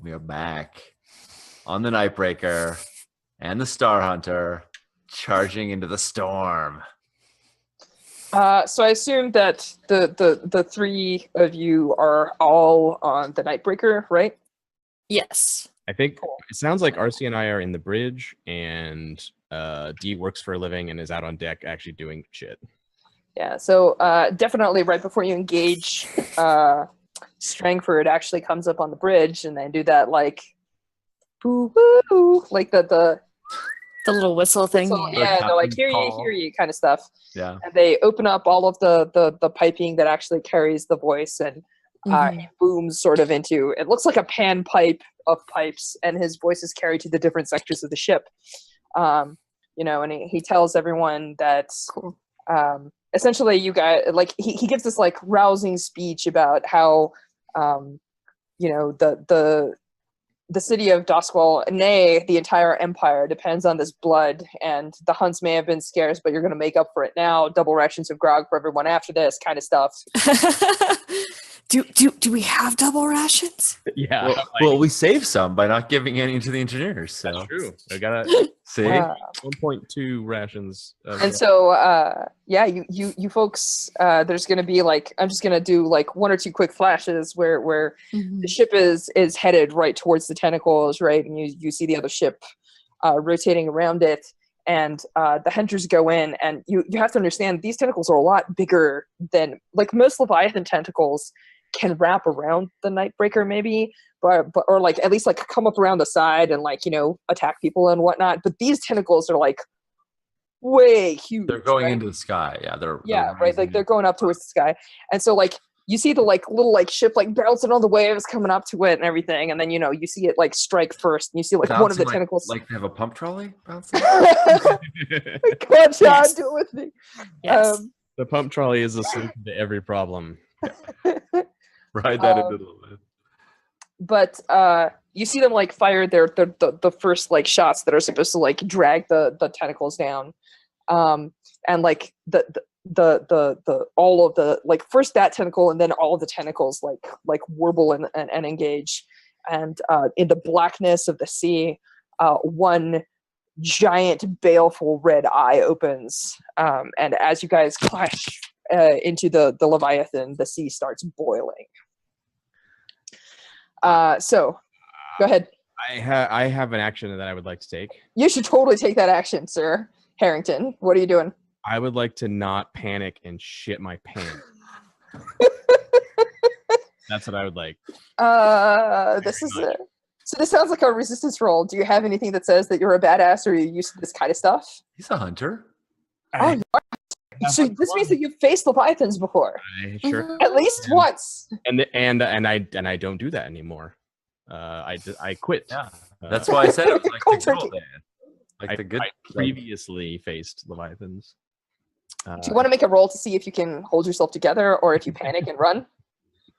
We are back on the Nightbreaker and the Star Hunter charging into the storm. So I assume that the three of you are all on the Nightbreaker, right? Yes. I think it sounds like RC and I are in the bridge, and D works for a living and is out on deck actually doing shit. Yeah, so definitely right before you engage, Strangford actually comes up on the bridge and they do that like boo boo, like the little whistle thing. so, yeah, they're like hear you kind of stuff. Yeah. And they open up all of the piping that actually carries the voice, and it booms sort of into, it looks like a pan pipe of pipes, and his voice is carried to the different sectors of the ship. And he tells everyone that essentially you guys, like, he gives this like rousing speech about how the city of Doskwell, nay, the entire empire depends on this blood, and the hunts may have been scarce, but you're going to make up for it now. Double rations of grog for everyone after this kind of stuff. Do we have double rations? Yeah. Well, we saved some by not giving any to the engineers. So That's true. I gotta see 1.2 rations. And so, you folks, there's going to be like, I'm just going to do like one or two quick flashes where the ship is headed right towards the tentacles, right? And you see the other ship rotating around it, and the hunters go in, and you have to understand these tentacles are a lot bigger than, like, most Leviathan tentacles can wrap around the Nightbreaker maybe, but or like at least like come up around the side and like attack people and whatnot. But these tentacles are like way huge. They're going into the sky. Yeah, they're right. Like they're going up towards the sky, and so like you see the like little like ship like bouncing on the waves coming up to it and everything, and then you see it like strike first, and you see like bouncing, one of the tentacles like they have a pump trolley bouncing. Come on, John, do it with me. Yes. The pump trolley is a solution to every problem. Ride that into the lid. But you see them like fire the first like shots that are supposed to like drag the tentacles down, and like the all of the, like, first that tentacle and then all of the tentacles like warble and engage, and in the blackness of the sea, one giant baleful red eye opens, and as you guys clash into the Leviathan, the sea starts boiling. So go ahead. I have an action that I would like to take. You should totally take that action, Sir Harrington. What are you doing? I would like to not panic and shit my pants. That's what I would like. This is it. So this sounds like a resistance roll. Do you have anything that says that you're a badass or you're used to this kind of stuff? He's a hunter. Oh, you are. So this means that you've faced Leviathans before. I sure. At least once. And I don't do that anymore. I quit. Yeah, that's why I said it was like the good old days. Like the good. I previously faced Leviathans. Do you want to make a roll to see if you can hold yourself together, or if you panic and run?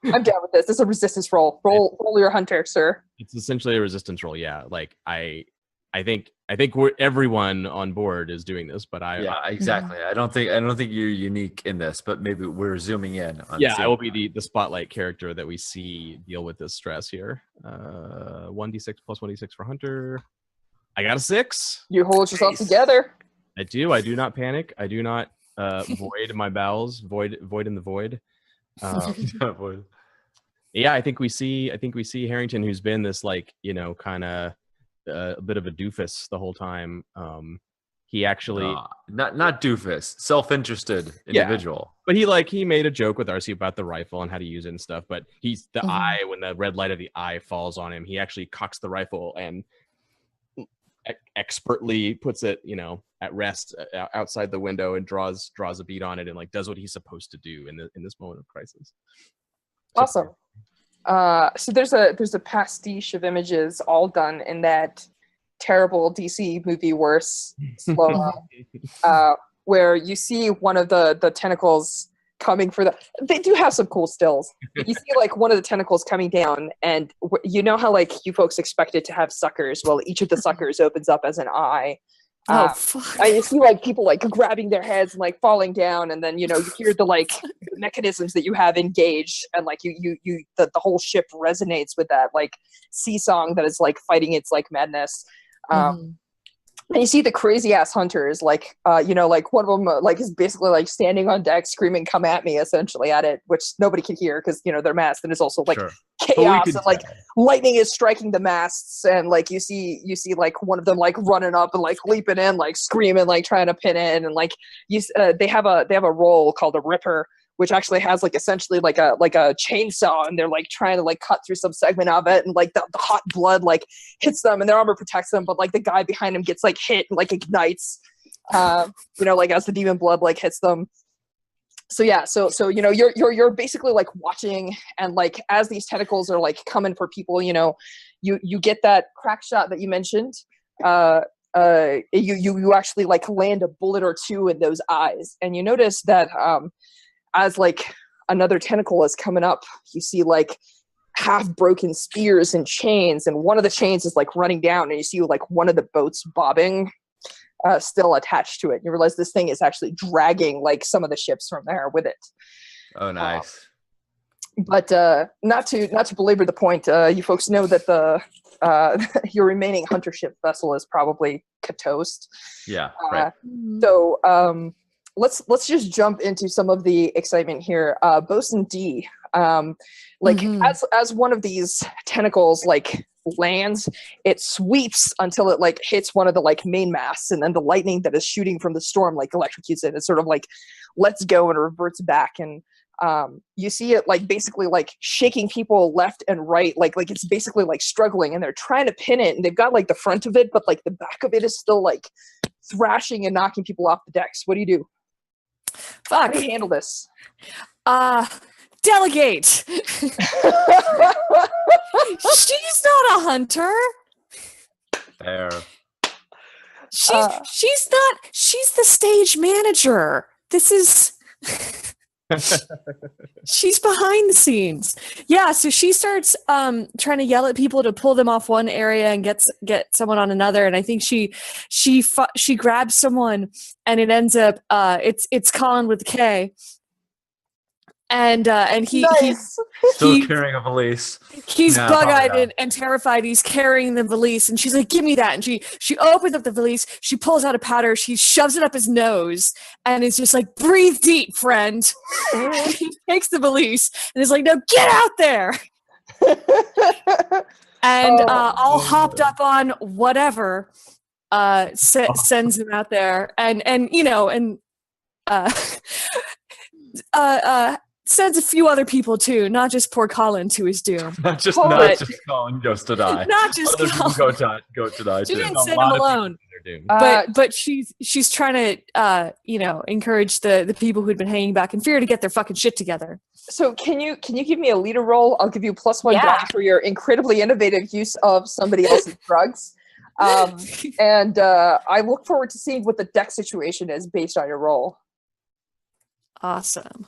I'm down with this. This is a resistance roll. Roll your hunter, sir. It's essentially a resistance roll. Yeah, like I think everyone on board is doing this, but exactly. I don't think you're unique in this, but maybe we're zooming in. I will be the spotlight character that we see deal with this stress here. 1d6 plus 1d6 for hunter. I got a 6. You hold yourself together. I do. I do not panic. I do not void my bowels. Void in the void. Yeah, I think we see Harrington, who's been this like kind of a bit of a doofus the whole time. He actually not doofus, self-interested individual. But he made a joke with RC about the rifle and how to use it and stuff. But he's the eye, when the red light of the eye falls on him, he actually cocks the rifle and expertly puts it at rest outside the window and draws a bead on it and like does what he's supposed to do in this moment of crisis. Awesome. So there's a pastiche of images all done in that terrible DC movie Worse slow where you see one of the tentacles coming for they do have some cool stills. You see like one of the tentacles coming down, and you know how like you folks expect it to have suckers. Well, each of the suckers opens up as an eye, Fuck. And you see like people like grabbing their heads and like falling down, and then you hear the like mechanisms that you have engaged, and like the whole ship resonates with that like sea song that is like fighting its like madness. And you see the crazy ass hunters, like, like one of them, like, is basically like standing on deck screaming, "Come at me," essentially at it, which nobody can hear because, they're masked. And there's also like chaos and like lightning is striking the masts. And like, you see like one of them like running up and like leaping in, like screaming, like trying to pin in. And like, they have a role called a ripper, which actually has like essentially like a chainsaw, and they're like trying to like cut through some segment of it, and like the hot blood like hits them, and their armor protects them, but like the guy behind him gets like hit and like ignites, like as the demon blood like hits them. So yeah, so you're basically like watching, and like as these tentacles are like coming for people, you get that crack shot that you mentioned. You actually like land a bullet or two in those eyes, and you notice that as like another tentacle is coming up, you see like half broken spears and chains, and one of the chains is like running down, and you see like one of the boats bobbing, still attached to it. You realize this thing is actually dragging like some of the ships from there with it. Oh, nice. But not to belabor the point, you folks know that the your remaining hunter ship vessel is probably toast. Yeah, right. So let's just jump into some of the excitement here. Bosun D, as one of these tentacles like lands, it sweeps until it like hits one of the like main masts, and then the lightning that is shooting from the storm like electrocutes it. It sort of like lets go and reverts back, and you see it like basically like shaking people left and right, like it's basically like struggling, and they're trying to pin it, and they've got like the front of it, but like the back of it is still like thrashing and knocking people off the decks. What do you do? Fuck. How do you handle this? Delegate. She's not a hunter. Fair. She's not. She's the stage manager. This is. She's behind the scenes. Yeah, so she starts trying to yell at people to pull them off one area and get someone on another, and I think she grabs someone, and it ends up it's Colin with K. And he Still carrying a valise. He's bug-eyed and terrified. He's carrying the valise, and she's like, "Give me that!" And she opens up the valise. She pulls out a powder. She shoves it up his nose, and is just like, "Breathe deep, friend." He takes the valise and is like, "No, get out there!" And all hopped up on whatever sends him out there, and sends a few other people too, not just poor Colin to his doom. not just Colin goes to die. Not just other Colin. people go to die She too. didn't send him alone. But she's trying to encourage the people who'd been hanging back in fear to get their fucking shit together. So can you give me a leader roll? I'll give you +1 die for your incredibly innovative use of somebody else's drugs. And I look forward to seeing what the deck situation is based on your role. Awesome.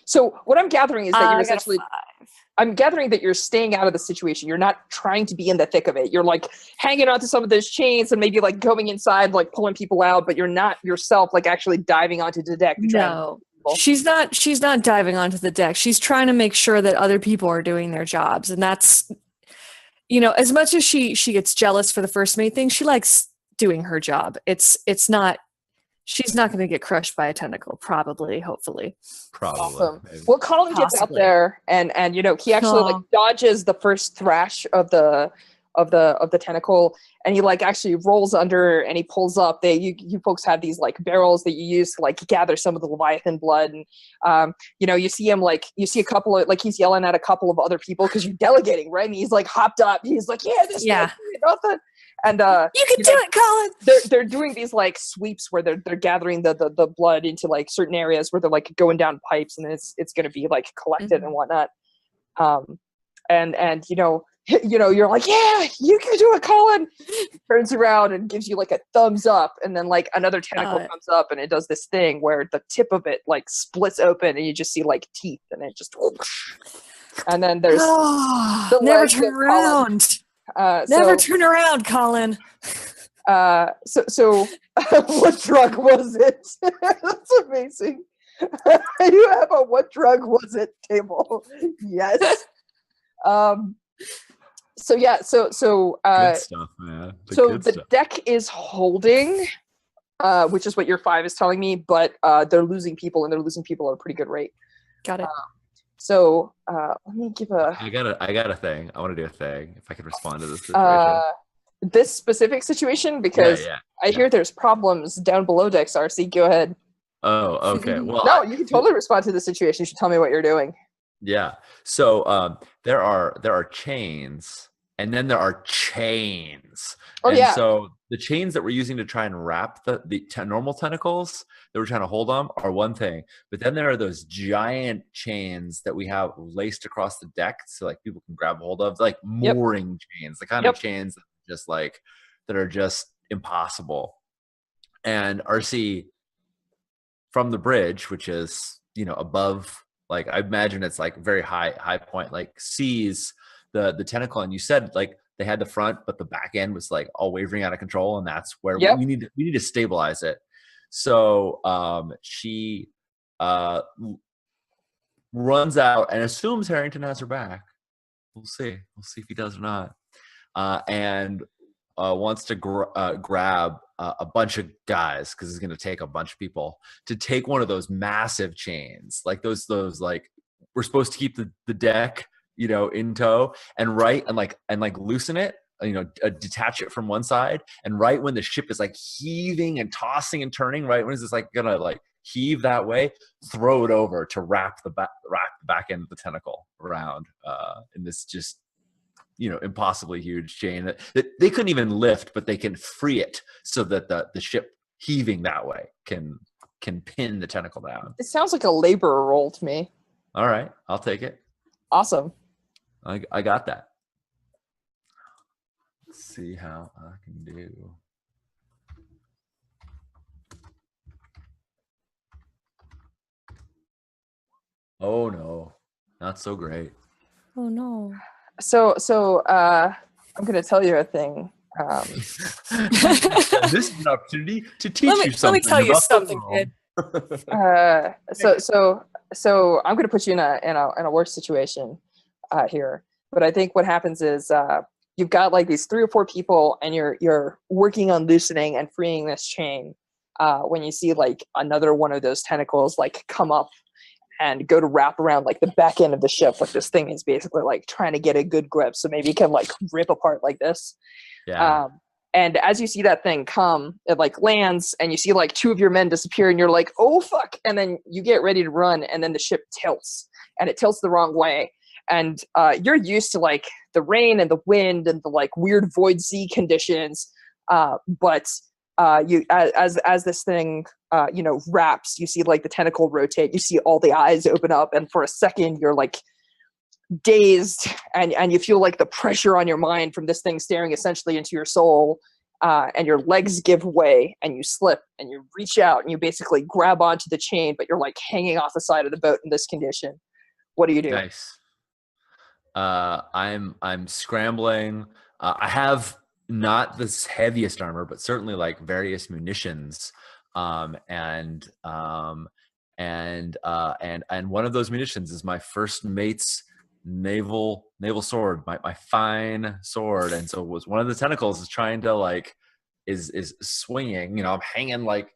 So what I'm gathering is that you're essentially, I'm gathering that you're staying out of the situation. You're not trying to be in the thick of it. You're like hanging onto some of those chains and maybe like going inside, like pulling people out, but you're not yourself like actually diving onto the deck. No, she's not diving onto the deck. She's trying to make sure that other people are doing their jobs. And that's, as much as she gets jealous for the first mate thing, she likes doing her job. She's not going to get crushed by a tentacle, probably, hopefully. Probably. Awesome. Well, Colin gets out there, and he actually like dodges the first thrash of the tentacle, and he like actually rolls under, and he pulls up. You folks have these like barrels that you use to like gather some of the Leviathan blood, and you see him a couple of like he's yelling at a couple of other people because you're delegating, right? And he's like hopped up. He's like, nothing. And you can do it, Colin. They're doing these like sweeps where they're gathering the blood into like certain areas where they're like going down pipes, and it's going to be like collected and whatnot. And you're like, yeah, you can do it, Colin. He turns around and gives you like a thumbs up, and then like another tentacle comes up, and it does this thing where the tip of it like splits open, and you just see like teeth, and it just whoosh. And then there's never turn around. Never turn around, Colin. So what drug was it? That's amazing. You have a what drug was it table. Yes. So yeah, so Good stuff, man. so the deck is holding, which is what your 5 is telling me, but they're losing people, and they're losing people at a pretty good rate. Got it. So let me give a. I got a thing. I want to do a thing. If I could respond to this situation. This specific situation, because I hear there's problems down below decks. RC, go ahead. Oh, okay. Well, no, you can totally respond to the situation. You should tell me what you're doing. Yeah. So there are chains, and then there are chains. Oh, and yeah. So the chains that we're using to try and wrap the normal tentacles that we're trying to hold them are one thing, but then there are those giant chains that we have laced across the deck, so like people can grab hold of, like mooring chains, the kind of chains that are just impossible. And RC from the bridge, which is above. Like I imagine it's like very high point, like sees the tentacle, and you said like they had the front, but the back end was like all wavering out of control, and that's where we need to stabilize it. So she runs out and assumes Harrington has her back. We'll see if he does or not, and wants to grab a bunch of guys, because it's going to take a bunch of people to take one of those massive chains, like those like we're supposed to keep the deck in tow, and loosen it, detach it from one side, and right when the ship is like heaving and tossing and turning, right when it's like gonna like heave that way, throw it over to wrap the back end of the tentacle around in this just impossibly huge chain that they couldn't even lift, but they can free it so that the ship heaving that way can pin the tentacle down. It sounds like a laborer role to me. All right, I'll take it. Awesome. I got that. Let's see how I can do. Oh no, not so great. Oh no. So I'm going to tell you a thing. This is an opportunity to teach you something. Let me tell you something, kid. So I'm going to put you in a worse situation here. But I think what happens is you've got like these 3 or 4 people, and you're working on loosening and freeing this chain. When you see like another one of those tentacles like come up and go to wrap around like the back end of the ship, like this thing is basically like trying to get a good grip, so maybe it can like rip apart like this. And as you see that thing come, it like lands, and you see like 2 of your men disappear, and you're like, oh fuck, and then you get ready to run, and then the ship tilts, and it tilts the wrong way. And you're used to like the rain and the wind and the like weird void sea conditions, but you as this thing wraps, you see like the tentacle rotate, you see all the eyes open up, and for a second you're like dazed, and you feel like the pressure on your mind from this thing staring essentially into your soul, and your legs give way, and you slip, and you reach out, and you basically grab onto the chain, but you're like hanging off the side of the boat in this condition. What do you do? Nice. I'm scrambling. I have not the heaviest armor, but certainly like various munitions, and one of those munitions is my first mate's naval sword, my fine sword. And so was one of the tentacles is trying to like is swinging. I'm hanging like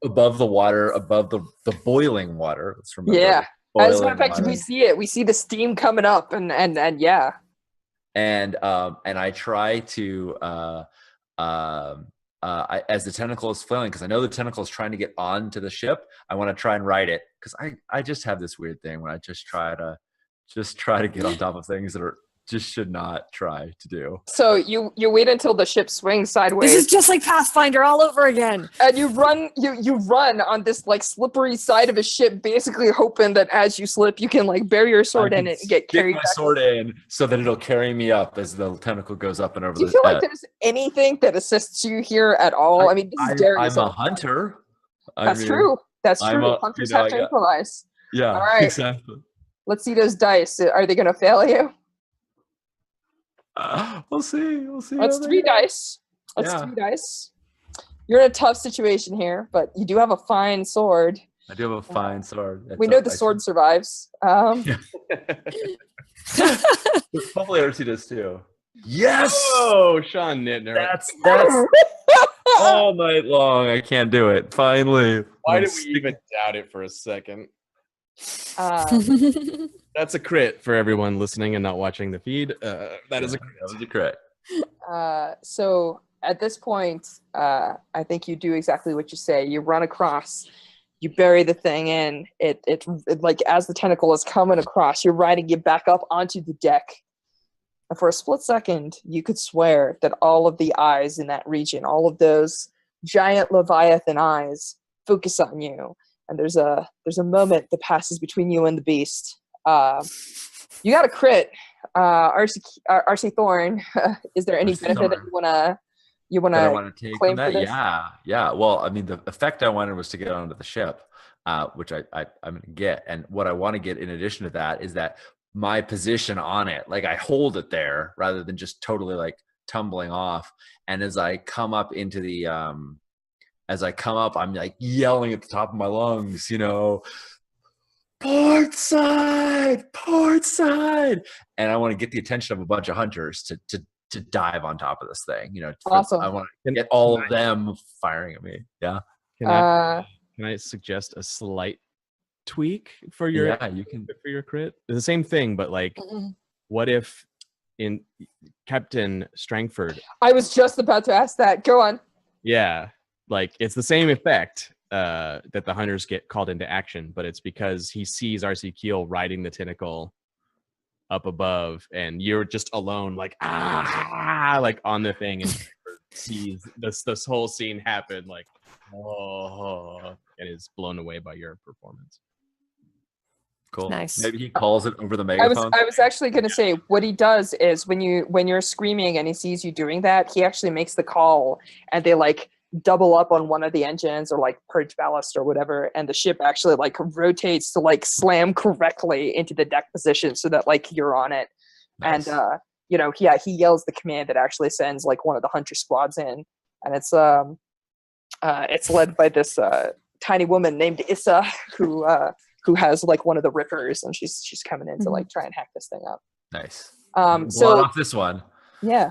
above the water, above the boiling water. Let's remember. Yeah. As a matter of fact, we see it. We see the steam coming up, and yeah. And I try to as the tentacle is flailing, because I know the tentacle is trying to get onto the ship, I want to try and ride it, because I just have this weird thing when I just try to get on top of things that are just should not try to do. So you wait until the ship swings sideways. This is just like Pathfinder all over again. And you run on this like slippery side of a ship, basically hoping that as you slip, you can like bury your sword in it and get carried. Stick my sword in so that it'll carry me up as the tentacle goes up and over. Do you feel like there's anything that assists you here at all? I mean, this is daring. I'm a hunter. That's true. Hunters have to improvise. Yeah, all right. Exactly. Let's see those dice. Are they going to fail you? We'll see. We'll see. That's how they 3 go. dice. That's Yeah. 3 dice. You're in a tough situation here, but you do have a fine sword. I do have a fine sword. We know the sword survives. Hopefully, RC does too. Yes. Oh, Sean Nittner. That's all night long. I can't do it. Finally. Why I'm did we sticking- even doubt it for a second? Um, That's a crit for everyone listening and not watching the feed. That is a crit. That was a crit. so at this point, I think you do exactly what you say. You run across, you bury the thing in. It like as the tentacle is coming across, you're riding it back up onto the deck. And for a split second, you could swear that all of the eyes in that region, all of those giant Leviathan eyes, focus on you. And there's a moment that passes between you and the beast. You got a crit, RC Thorn. Is there any RC benefit that Thorn. you want That I to want to take claim from for that? this? Yeah. Well, I mean, the effect I wanted was to get onto the ship, which I'm going to get. And what I want to get in addition to that is that my position on it, like I hold it there rather than just totally like tumbling off. And as I come up into the, I'm like yelling at the top of my lungs, port side. And I want to get the attention of a bunch of hunters to dive on top of this thing. Awesome. I want to get all of them firing at me. Yeah. Can I suggest a slight tweak for your you can. for your crit? The same thing, but like, what if in Captain Strangford? I was just about to ask that. Go on. Yeah, like it's the same effect that the hunters get called into action, but it's because he sees RC Keel riding the tentacle up above, and you're just alone, like like on the thing, and sees this whole scene happen, like and is blown away by your performance. Cool. Nice. Maybe he calls it over the I megaphone. was actually going to say what he does is when you're screaming and he sees you doing that, he actually makes the call, and they like double up on one of the engines or like purge ballast or whatever, and the ship actually like rotates to like slam correctly into the deck position so that like you're on it. Nice. And he yells the command that actually sends like one of the hunter squads in, and it's led by this tiny woman named Issa who has like one of the rippers, and she's coming in to like try and hack this thing up. Nice. So blood off this one. yeah,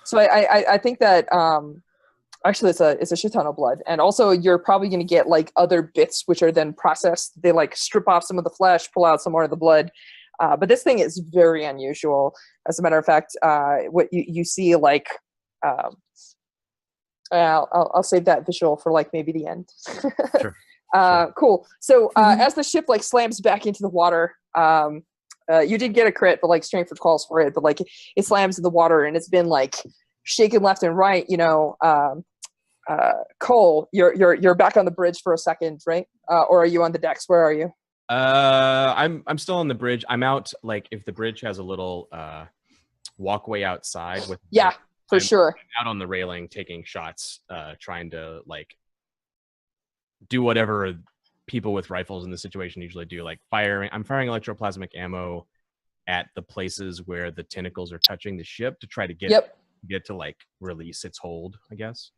so I think that actually it's a shit ton of blood, and also you're probably going to get like other bits which are then processed. They like strip off some of the flesh, pull out some more of the blood, but this thing is very unusual. As a matter of fact, what you see like I'll save that visual for like maybe the end. Sure. Cool. So as the ship like slams back into the water, you did get a crit, but like Strangford calls for it, but like it slams in the water and it's been like shaken left and right. Cole, you're back on the bridge for a second, right? Or are you on the decks? Where are you? I'm still on the bridge. I'm out, like if the bridge has a little walkway outside with for sure. I'm out on the railing taking shots, trying to like do whatever people with rifles in this situation usually do, like I'm firing electroplasmic ammo at the places where the tentacles are touching the ship to try to get to like release its hold, I guess.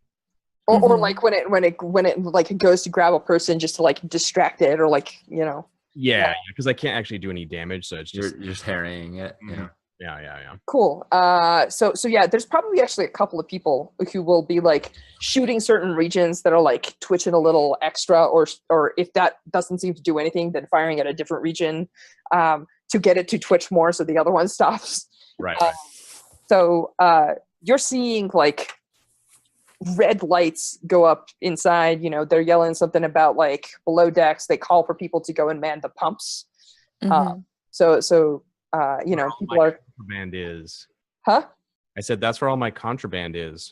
Or like when it like goes to grab a person just to like distract it, or like Yeah, because I can't actually do any damage, so it's just You're just harrying it. Yeah. Cool. So yeah, there's probably actually a couple of people who will be like shooting certain regions that are like twitching a little extra, or if that doesn't seem to do anything, then firing at a different region to get it to twitch more, so the other one stops. Right. So you're seeing like red lights go up inside. They're yelling something about like below decks. They call for people to go and man the pumps. So people are. Contraband is. Huh? I said that's where all my contraband is.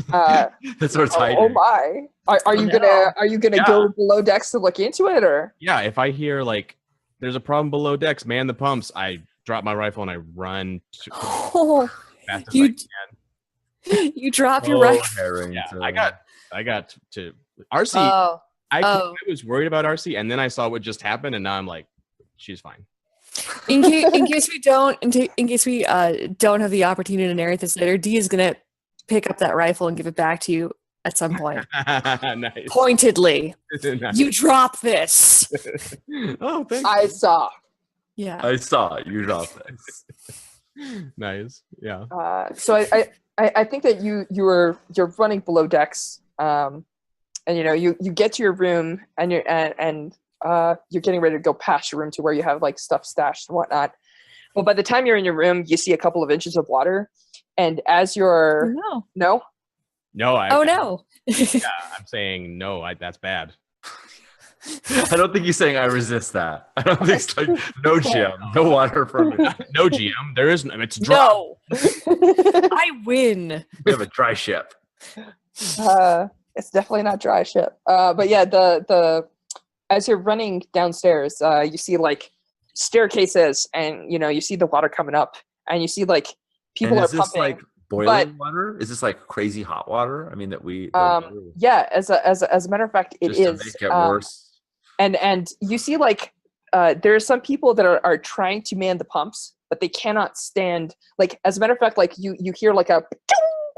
That's where it's hiding. Oh my! Are you gonna go below decks to look into it, or? Yeah, if I hear like there's a problem below decks, man the pumps, I drop my rifle and I run fast as I can. You drop your rifle. Yeah, I got to RC. I was worried about RC, and then I saw what just happened, and now I'm like, she's fine. In case we don't have the opportunity to narrate this later, Dee is gonna pick up that rifle and give it back to you at some point. Nice. Pointedly, Nice. you drop this. Oh, thanks. I saw. Yeah. I saw you drop this. Nice. Yeah. So I think that you're running below decks, and you get to your room and you're getting ready to go past your room to where you have like stuff stashed and whatnot. But by the time you're in your room, you see a couple of inches of water, and as you're No. No. No. Yeah, I'm saying no. That's bad. I don't think he's saying I resist that. I don't think it's like no GM, no water for me. No GM. There is no. It's dry. No. I win. We have a dry ship. It's definitely not dry ship. But yeah, the as you're running downstairs, you see like staircases, and you see the water coming up, and you see like people And are is this pumping. like boiling water? Is this like crazy hot water? I mean, that we Yeah, as a matter of fact, it just is. to make it worse. And you see like there are some people that are trying to man the pumps, but they cannot stand. Like as a matter of fact, like you hear like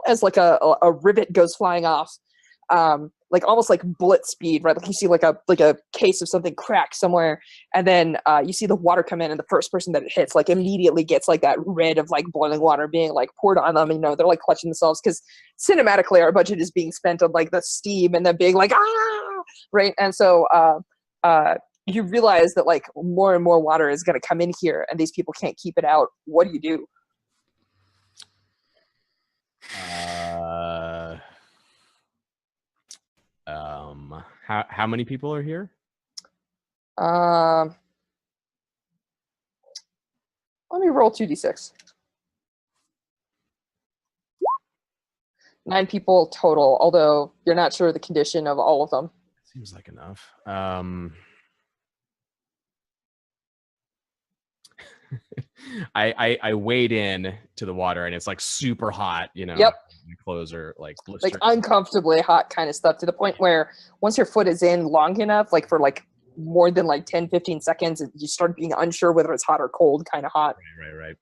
as like a rivet goes flying off, like almost like bullet speed, right? Like you see like a case of something crack somewhere, and then you see the water come in, and the first person that it hits like immediately gets like that red of like boiling water being like poured on them. And, they're like clutching themselves because cinematically our budget is being spent on like the steam and then being like right. And so you realize that like more and more water is going to come in here, and these people can't keep it out. What do you do? How many people are here? Let me roll 2d6. 9 people total, although you're not sure the condition of all of them. Seems like enough. I wade in to the water, and it's like super hot, Yep. My clothes are like Like uncomfortably hot kind of stuff, to the point where once your foot is in long enough, like for like more than like 10-15 seconds, you start being unsure whether it's hot or cold, kind of hot. Right.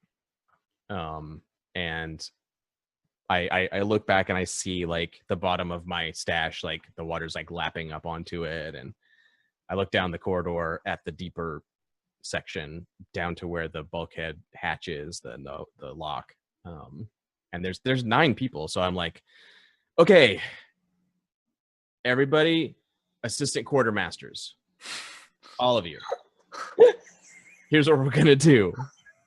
And I look back and I see like the bottom of my stash, like the water's like lapping up onto it, and I look down the corridor at the deeper section down to where the bulkhead hatch is, the lock. And there's 9 people, so I'm like, okay, everybody, assistant quartermasters, all of you. Here's what we're gonna do.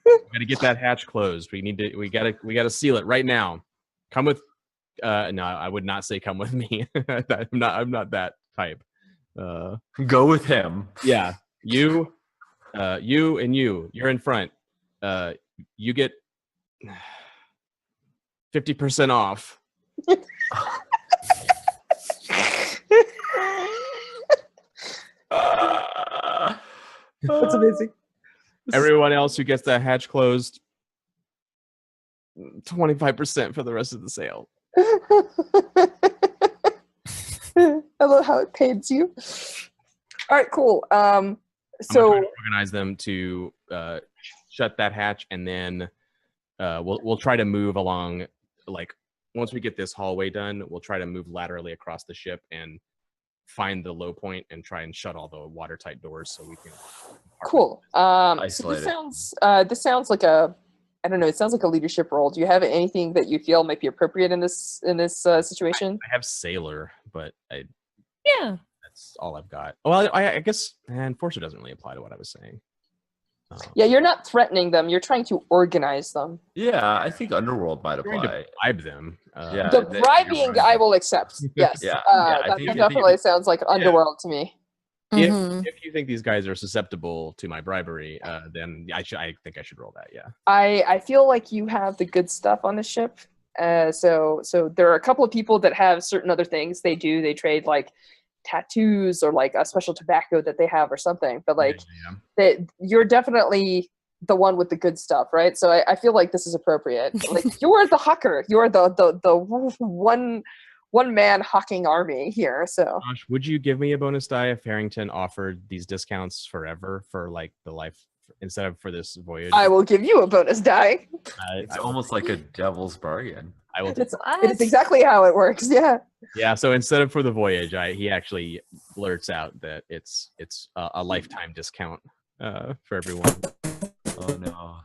We're gonna get that hatch closed. We gotta seal it right now. Come with no, I would not say come with me. I'm not that type. Go with him. Yeah. You and you're in front. You get 50% off. That's amazing. Everyone else who gets that hatch closed, 25% for the rest of the sale. I love how it pains you. All right, cool. So I'm gonna organize them to shut that hatch, and then we'll try to move along. Like once we get this hallway done, we'll try to move laterally across the ship and find the low point and try and shut all the watertight doors so we can. Cool. So Isolate this sounds like a, I don't know, it sounds like a leadership role. Do you have anything that you feel might be appropriate in this situation? I have sailor, but Yeah. that's all I've got. Well, I guess enforcer doesn't really apply to what I was saying. Yeah, you're not threatening them. You're trying to organize them. Yeah, I think Underworld might Trying to apply. bribe them. Yeah. The they- bribing I will accept. Yes. Yeah, I That think- definitely sounds like Underworld to me. Mhm. If you think these guys are susceptible to my bribery, then I think I should roll that. Yeah. I feel like you have the good stuff on the ship. So there are a couple of people that have certain other things they do. They trade like tattoos or like a special tobacco that they have or something. But like you're definitely the one with the good stuff, right? So I feel like this is appropriate. Like you're the hawker. You're the one man hawking army here. So Josh, would you give me a bonus die if Harrington offered these discounts forever for like the life instead of for this voyage. I will give you a bonus die. It's almost like a devil's bargain. I will. It is exactly how it works. Yeah. Yeah. So instead of for the voyage, he actually blurts out that it's a lifetime discount for everyone. Oh no.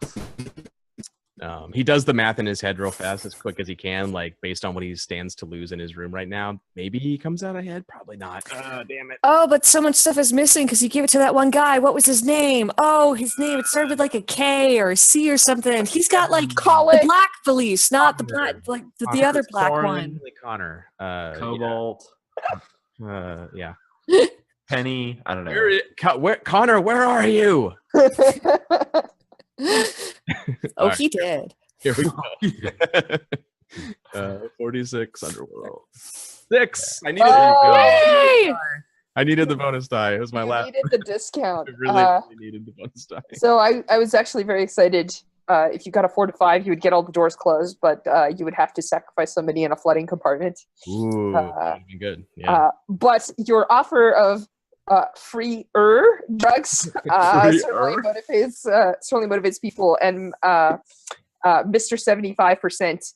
He does the math in his head real fast, as quick as he can, like based on what he stands to lose in his room right now. Maybe he comes out ahead. Probably not. Damn it. Oh, but so much stuff is missing because you gave it to that one guy. What was his name? Oh, his name. It started with like a K or a C or something. He's got like the black Felice, not the black, like the other black one. Connor. Cobalt. Yeah. Penny. I don't know. Connor, where are you? Oh, he did. Here we go. 46 underworld. 6. I needed I needed the bonus die. It was my last. Needed the discount. I really needed the bonus die. So I was actually very excited. If you got a 4 to 5, you would get all the doors closed, but you would have to sacrifice somebody in a flooding compartment. Ooh, that'd be good. Yeah. But your offer of free-er drugs certainly motivates people, and Mr. 75%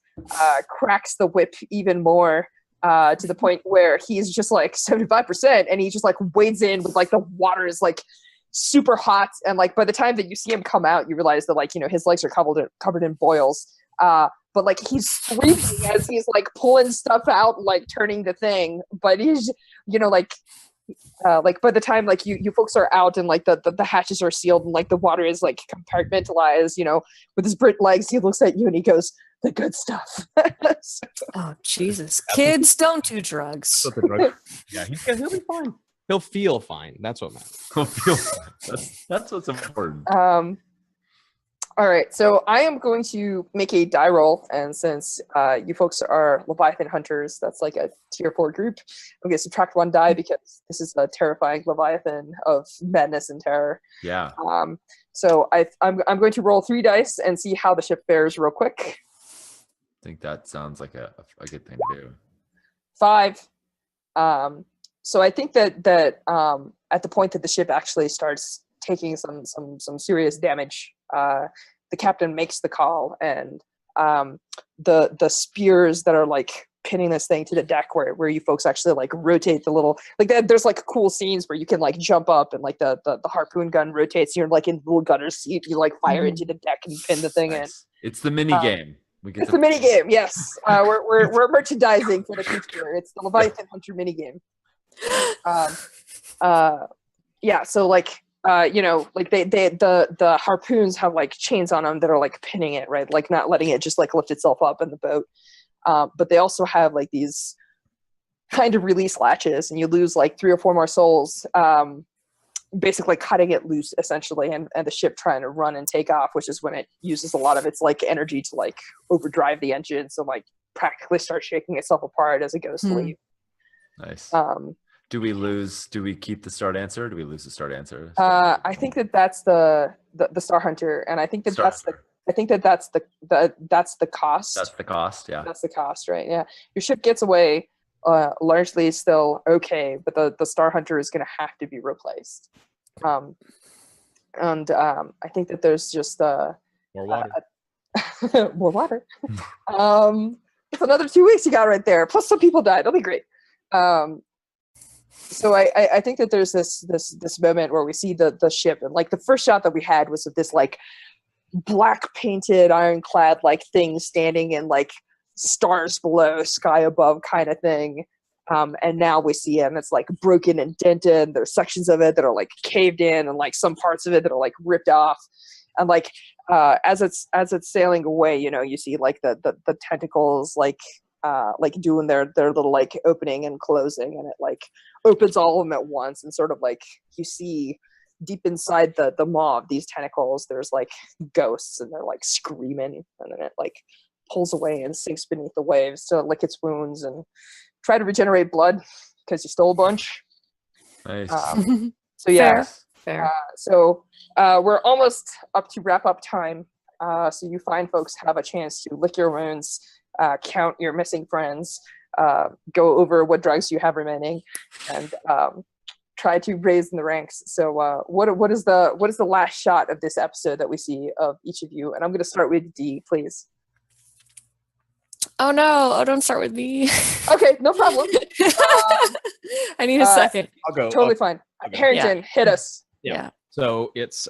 cracks the whip even more to the point where he's just like 75%, and he just like wades in with like the water is like super hot, and like by the time that you see him come out, you realize that like his legs are covered in boils. But like he's screaming as he's like pulling stuff out, like turning the thing. But he's like by the time like you folks are out and like the hatches are sealed and like the water is like compartmentalized, with his burnt legs, he looks at you and he goes, "The good stuff." Oh Jesus! Kids, don't do drugs. Yeah, he'll be fine. He'll feel fine. That's what matters. He'll feel fine. That's what's important. All right, so I am going to make a die roll, and since you folks are Leviathan hunters, that's like a tier 4 group. I'm going to subtract 1 die because this is a terrifying Leviathan of madness and terror. Yeah. So I'm going to roll 3 dice and see how the ship fares real quick. I think that sounds like a good thing to do. 5. So I think that at the point that the ship actually starts taking some serious damage, the captain makes the call, and the spears that are like pinning this thing to the deck where you folks actually like rotate the little like that. There's like cool scenes where you can like jump up and like the harpoon gun rotates. You're like in the little gunner's seat. You like fire into the deck and pin the thing in. It's the mini game. It's the mini game. Yes, we're merchandising for the future. It's the Leviathan Hunter mini game. Yeah. So like. Like the harpoons have like chains on them that are like pinning it, right? Like not letting it just like lift itself up in the boat. But they also have like these kind of release latches, and you lose like 3 or 4 more souls, basically cutting it loose essentially, and the ship trying to run and take off, which is when it uses a lot of its like energy to like overdrive the engine, so like practically start shaking itself apart as it goes to leave. Nice. Do we keep the start answer? Or do we lose the start answer? I think that's the Star Hunter, and I think that that's the cost. That's the cost, yeah. That's the cost, right? Yeah. Your ship gets away largely still okay, but the Star Hunter is going to have to be replaced. And I think that there's just more water. More water. It's another 2 weeks you got right there. Plus some people died. That'll be great. So I think that there's this moment where we see the ship, and like the first shot that we had was of this like black painted ironclad like thing standing in like stars below, sky above kind of thing. And now we see it, and it's like broken and dented. There's sections of it that are like caved in, and like some parts of it that are like ripped off. And like as it's sailing away, you see like the tentacles like doing their little like opening and closing, and it like opens all of them at once, and sort of like you see deep inside the maw of these tentacles there's like ghosts, and they're like screaming, and then it like pulls away and sinks beneath the waves to lick its wounds and try to regenerate blood because you stole a bunch. Nice. So yeah. Fair. So we're almost up to wrap up time, so you fine folks have a chance to lick your wounds, count your missing friends, go over what drugs you have remaining, and try to raise in the ranks. So what is the last shot of this episode that we see of each of you? And I'm going to start with D, please. Oh no! Oh, don't start with me. Okay, no problem. I need a second. I'll go. Totally fine. Okay. Harrington, hit us. Yeah. So it's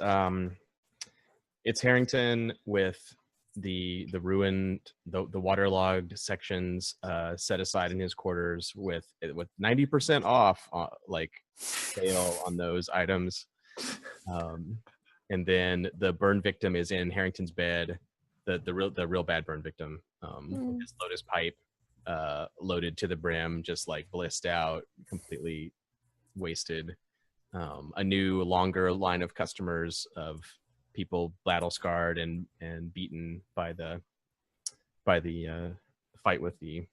Harrington with the ruined, the waterlogged sections set aside in his quarters with 90% off, like sale on those items, and then the burn victim is in Harrington's bed, the real bad burn victim, with his Lotus pipe loaded to the brim, just like blissed out, completely wasted. A new longer line of customers of people battle scarred and beaten by the fight with the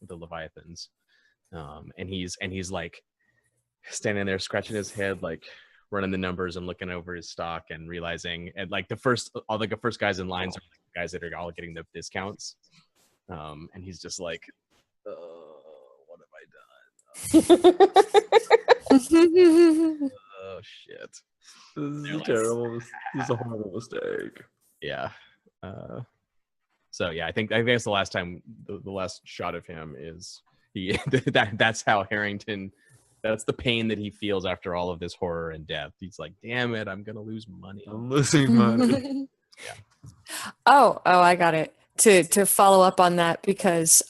Leviathans, and he's like standing there scratching his head, like running the numbers and looking over his stock and realizing, and like the first guys in lines are like the guys that are all getting the discounts, and he's just like, what have I done? Oh shit. This is terrible. This is a horrible mistake. Yeah. So yeah, I think that's the last time, the last shot of him is that's how Harrington, that's the pain that he feels after all of this horror and death. He's like, damn it, I'm gonna lose money. I'm losing money. Yeah. Oh, I got it. To follow up on that, because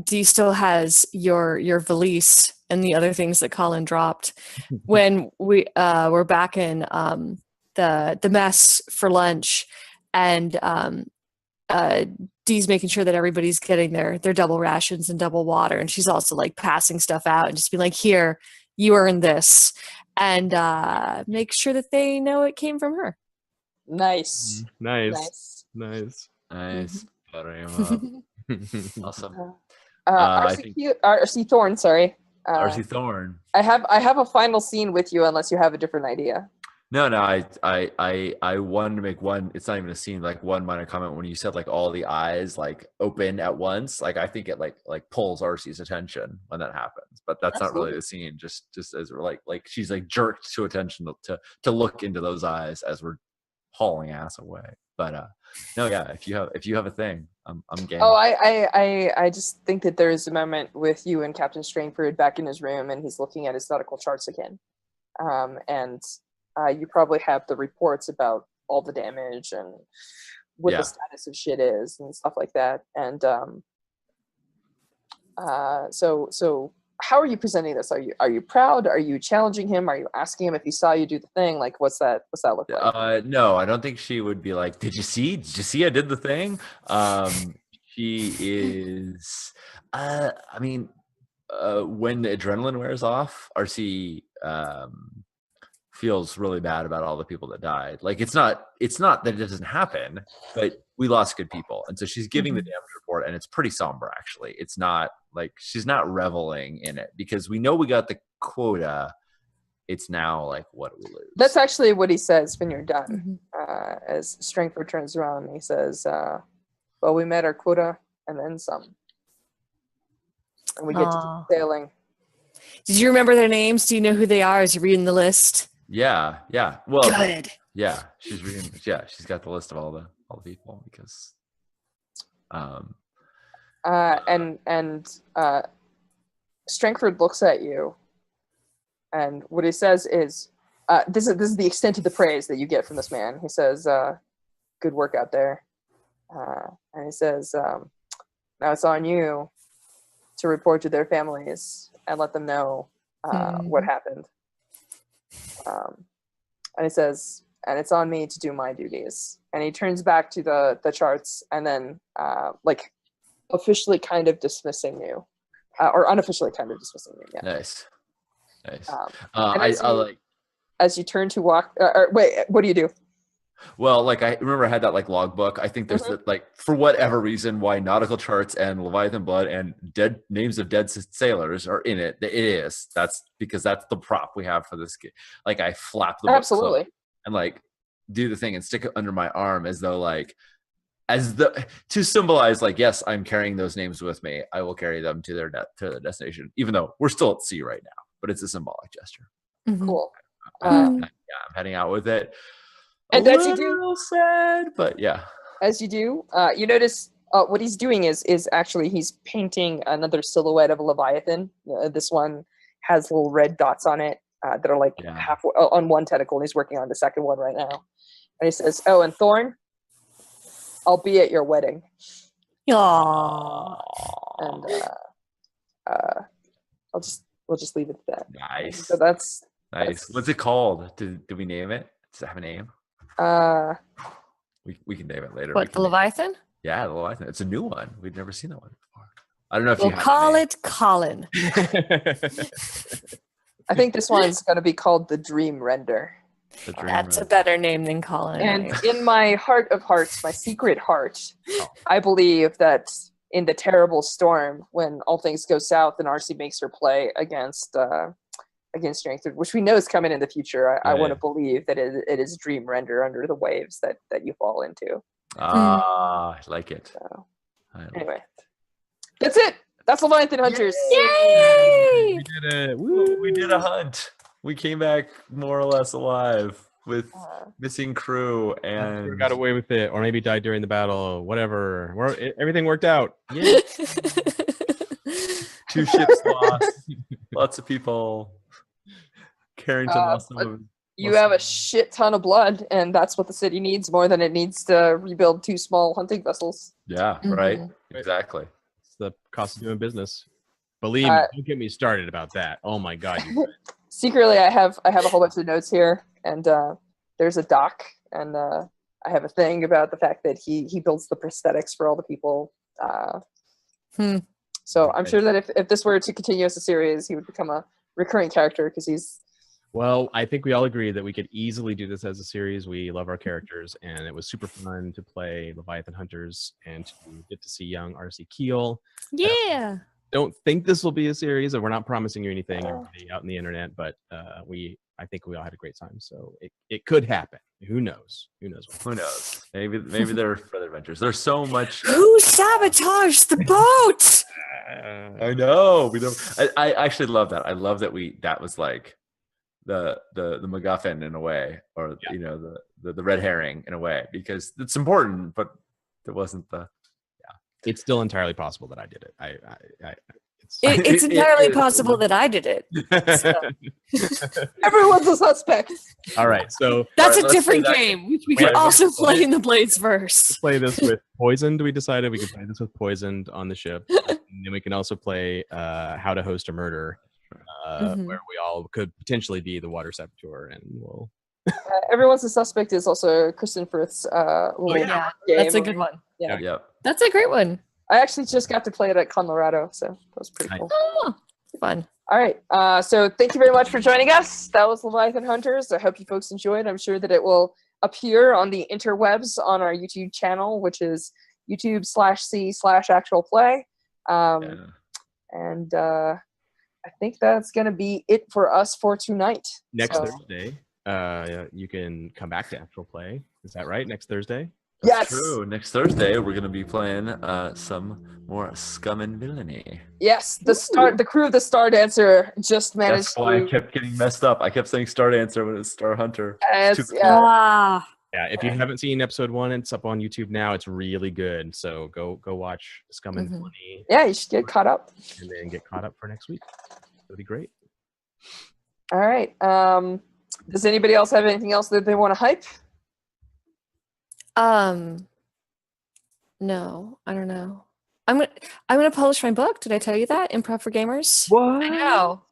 Dee still has your valise and the other things that Colin dropped when we were back in the mess for lunch, and Dee's making sure that everybody's getting their double rations and double water, and she's also like passing stuff out and just being like, here, you earned this, and make sure that they know it came from her. Nice. Nice. Buttering him up. Awesome. RC Thorne, sorry. RC Thorne. I have a final scene with you, unless you have a different idea. No, I wanted to make one. It's not even a scene. Like one minor comment when you said like all the eyes like open at once. Like I think it like pulls RC's attention when that happens. But that's not really the scene. Just as we're like she's like jerked to attention to look into those eyes as we're hauling ass away. But no, yeah. If you have a thing, I'm game. Oh, I just think that there is a moment with you and Captain Strangford back in his room, and he's looking at his nautical charts again, and you probably have the reports about all the damage and what the status of shit is and stuff like that. And so how are you presenting this? Are you proud? Are you challenging him? Are you asking him if he saw you do the thing? Like, what's that look like? No, I don't think she would be like, did you see I did the thing? She is, I mean, when the adrenaline wears off, RC feels really bad about all the people that died. Like it's not that it doesn't happen, but we lost good people. And so she's giving the damage report, and it's pretty somber actually. It's not like she's not reveling in it because we know we got the quota. It's now like, what do we lose? That's actually what he says when you're done. As Strangford turns around and he says, well, we met our quota and then some. And we get to do sailing. Did you remember their names? Do you know who they are as you're reading the list? Yeah. Well, good. Yeah, she's reading. Yeah, she's got the list of all the people because. Strangford looks at you, and what he says is, "This is the extent of the praise that you get from this man." He says, "Good work out there," and he says, "Now it's on you to report to their families and let them know what happened." And he says, and it's on me to do my duties. And he turns back to the charts and then like officially kind of dismissing you, or unofficially kind of dismissing you. Yeah. Nice. And as you turn to walk, or wait, what do you do? Well, like I remember I had that like logbook. I think there's like for whatever reason why nautical charts and Leviathan blood and dead names of dead sailors are in it. It is. That's because that's the prop we have for this game. Like I flap the book absolutely and like do the thing and stick it under my arm as though like to symbolize like, yes, I'm carrying those names with me. I will carry them to their destination, even though we're still at sea right now. but it's a symbolic gesture. Mhm. Cool. Mm. Yeah, I'm heading out with it. And a as you do- little sad, but yeah. As you do, you notice what he's doing is actually he's painting another silhouette of a Leviathan. This one has little red dots on it that are like Yeah. half on one tentacle, and he's working on the second one right now. And he says, "Oh, and Thorn, I'll be at your wedding." Aww. And we'll just leave it at that. Nice. So that's Nice. What's it called? Did we name it? Does it have a name? We can name it later. What, the Leviathan? Yeah, the Leviathan. It's a new one. We'd never seen that one before. I don't know if We'll you have call a name. it Colin. I think this one's going to be called the Dream Render. The Dream That's a Render. better name than Colin. And right? in my heart of hearts, my secret heart, Oh. I believe that in the terrible storm, when all things go south and RC makes her play against Strength, which we know is coming in the future, I want to Right. believe that it is Dream Render under the waves that you fall into. I like it. So, I like anyway, that's it. That's Leviathan Hunters. Yay! We did it. We did a hunt. We came back more or less alive with missing crew We and got away with it, or maybe died during the battle. Whatever. Everything worked out. Yeah. 2 ships lost. Lots of people. Carrington lost some of You have a shit ton of blood, and that's what the city needs more than it needs to rebuild 2 small hunting vessels. Yeah, right. Exactly. It's the cost of doing business. Believe me, don't get me started about that. Oh my God. Secretly, I have a whole bunch of notes here, and there's a doc, and I have a thing about the fact that he builds the prosthetics for all the people. So I'm sure that if this were to continue as a series, he would become a recurring character because he's. Well, I think we all agree that we could easily do this as a series. We love our characters, and it was super fun to play Leviathan Hunters and to get to see young RC Keel. Yeah. Don't think this will be a series, and we're not promising you anything everybody out in the internet, but I think we all had a great time, so it could happen. Who knows? Who knows? Who knows? Maybe there are further adventures. There's so much. Who sabotaged the boat? I know. We don't. I actually love that. I love that that was like the MacGuffin in a way, or you know the red herring in a way, because it's important, but it wasn't the. It's still entirely possible that I did it. It's entirely possible that I did it. So. Everyone's a suspect. All right, so That's All right, a let's play different that game, which we Wait, could also let's play in the Blades verse. play this with Poisoned. We decided we could play this with Poisoned on the ship, and then we can also play How to Host a Murder, Mhm. where we all could potentially be the water saboteur, and we'll. Everyone's a suspect is also Kristen Firth's little Yeah, game. that's a good one. Yeah. Yep. That's a great one. I actually just got to play it at Colorado, so that was pretty Nice. cool. Oh, fun. All right. So thank you very much for joining us. That was Leviathan Hunters. I hope you folks enjoyed. I'm sure that it will appear on the interwebs on our YouTube channel, which is YouTube/C/actual play. And I think that's going to be it for us for tonight. Next So- Thursday, you can come back to actual play. Is that right? Next Thursday? That's Yes. true. Next Thursday we're gonna be playing some more Scum and Villainy. Yes. The crew of the Star Dancer just managed That's why I to. kept getting messed up. I kept saying Star Dancer when it's Star Hunter. It's- Too- yeah. Ah, Yeah, if you haven't seen episode 1, it's up on YouTube now. It's really good. So go watch Scum and Mhm. Villainy Yeah, you should get caught up. and then get caught up for next week. It'll be great. All right. Does anybody else have anything else that they want to hype? no, I don't know. I'm gonna publish my book. Did I tell you that? Improv for Gamers. What?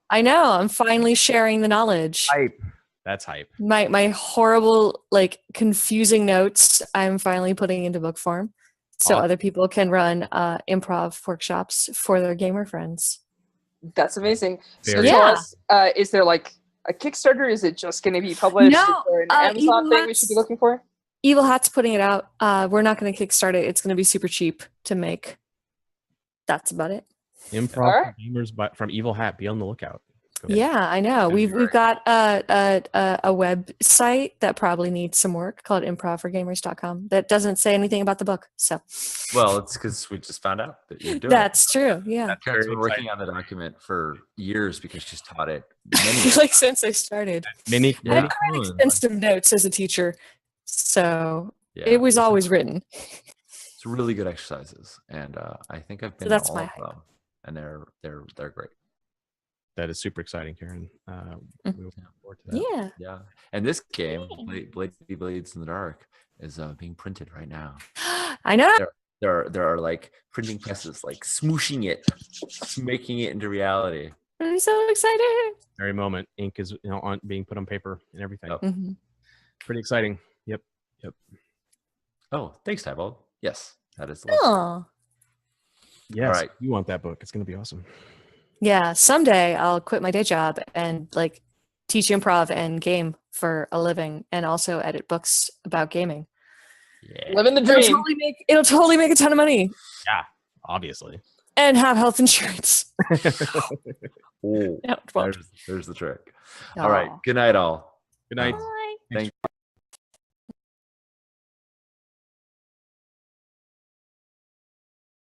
I know. I'm finally sharing the knowledge. Hype. That's hype. My horrible, like, confusing notes, I'm finally putting into book form, so Awesome. other people can run improv workshops for their gamer friends. That's amazing. So Very tell Yeah. us, is there like a Kickstarter? Is it just going to be published? No, Is there an Amazon Evil thing we should be Hats- looking for? Evil Hat's putting it out. We're not going to kickstart it. It's going to be super cheap to make. That's about it. Improv Alright. for gamers from Evil Hat. Be on the lookout. Go ahead. Yeah, I know. That'd be We've got a website that probably needs some work called improvforgamers.com that doesn't say anything about the book. So Well, it's because we just found out that you're doing that's true. Yeah. Karen's very been working on the document for years because she's taught it like since I started. Many, I had Yeah. quite extensive notes as a teacher, so Yeah, it was always written. It's really good exercises, and I think I've been that's to all my of them, and they're great. That is super exciting, Karen. We look forward to that. Yeah. Yeah, and this game, Blades in the Dark, is being printed right now. I know. There are like printing presses like smooshing it, making it into reality. I'm so excited. Very moment, ink is on being put on paper and everything. Yep. Mhm. Pretty exciting. Yep. Oh, thanks, Tybo. Yes, that is. Lovely. Oh. Yes. All right. You want that book? It's going to be awesome. Yeah, someday I'll quit my day job and like teach improv and game for a living and also edit books about gaming. Yeah. Living the It'll dream. totally make a ton of money Obviously. and have health insurance. Oh, No, it won't. there's the trick. All right. Aw. Good night, all. Good night. Bye. Thank